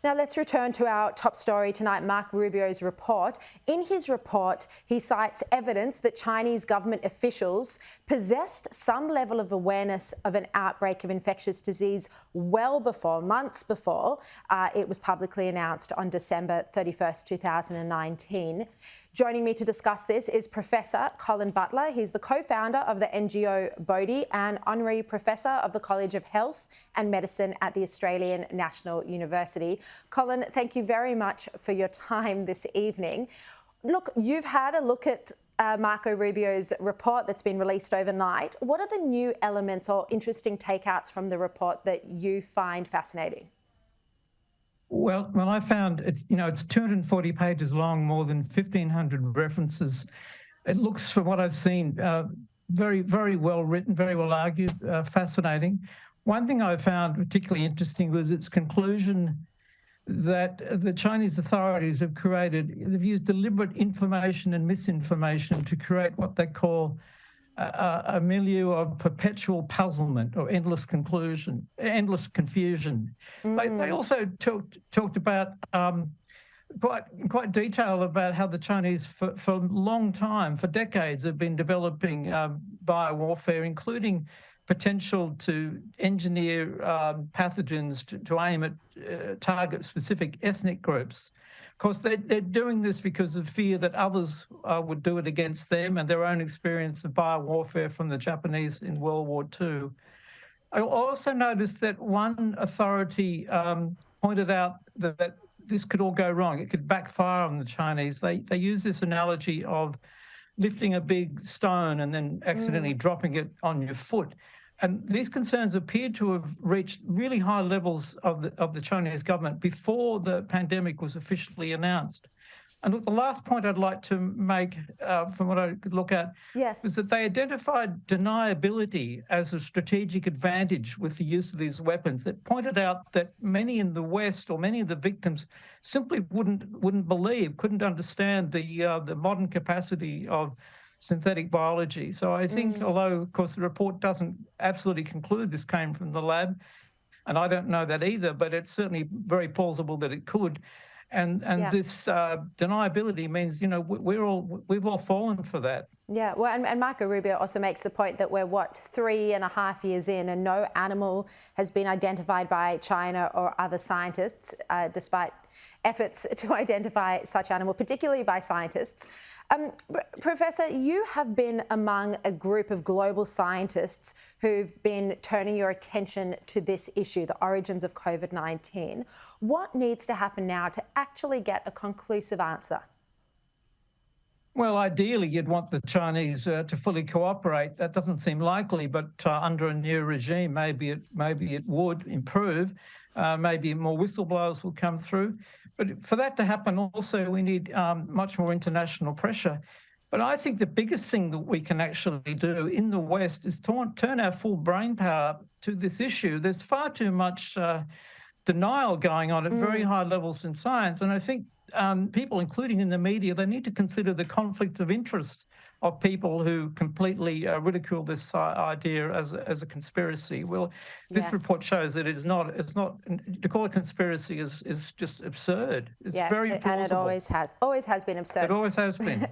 Now let's return to our top story tonight, Marco Rubio's report. In his report, he cites evidence that Chinese government officials possessed some level of awareness of an outbreak of infectious disease well before, months before, it was publicly announced on December 31st, 2019. Joining me to discuss this is Professor Colin Butler. He's the co-founder of the NGO Bodhi and honorary professor of the College of Health and Medicine at the Australian National University. Colin, thank you very much for your time this evening. Look, you've had a look at Marco Rubio's report that's been released overnight. What are the new elements or interesting takeouts from the report that you find fascinating? Well, I found it's 240 pages long, more than 1,500 references. It looks, from what I've seen, very, very well written, very well argued, fascinating. One thing I found particularly interesting was its conclusion that the Chinese authorities they've used deliberate information and misinformation to create what they call a milieu of perpetual puzzlement or endless confusion. They also talked about quite detailed about how the Chinese for a long time, for decades, have been developing biowarfare, including potential to engineer pathogens to aim at target specific ethnic groups. Of course, they're doing this because of fear that others would do it against them and their own experience of biowarfare from the Japanese in World War II. I also noticed that one authority pointed out that this could all go wrong. It could backfire on the Chinese. They use this analogy of lifting a big stone and then accidentally dropping it on your foot. And these concerns appeared to have reached really high levels of the Chinese government before the pandemic was officially announced. And look, the last point I'd like to make, from what I could look at, was that they identified deniability as a strategic advantage with the use of these weapons. It pointed out that many in the West, or many of the victims, simply wouldn't believe, couldn't understand the modern capacity of synthetic biology. So I think, although, of course, the report doesn't absolutely conclude this came from the lab, and I don't know that either, but it's certainly very plausible that it could. And this deniability means, we've all fallen for that. Yeah, well, and Marco Rubio also makes the point that we're, 3.5 years in, and no animal has been identified by China or other scientists, despite efforts to identify such animal, particularly by scientists. Professor, you have been among a group of global scientists who've been turning your attention to this issue, the origins of COVID-19. What needs to happen now to actually get a conclusive answer? Well, ideally, you'd want the Chinese to fully cooperate. That doesn't seem likely, but under a new regime, maybe it would improve. Maybe more whistleblowers will come through. But for that to happen, also, we need much more international pressure. But I think the biggest thing that we can actually do in the West is turn our full brain power to this issue. There's far too much denial going on at very high levels in science. And I think people, including in the media, they need to consider the conflict of interest of people who completely ridicule this idea as a conspiracy. Well, this report shows that it's not, to call it conspiracy is just absurd. It's very plausible. And it always has been absurd. It always has been.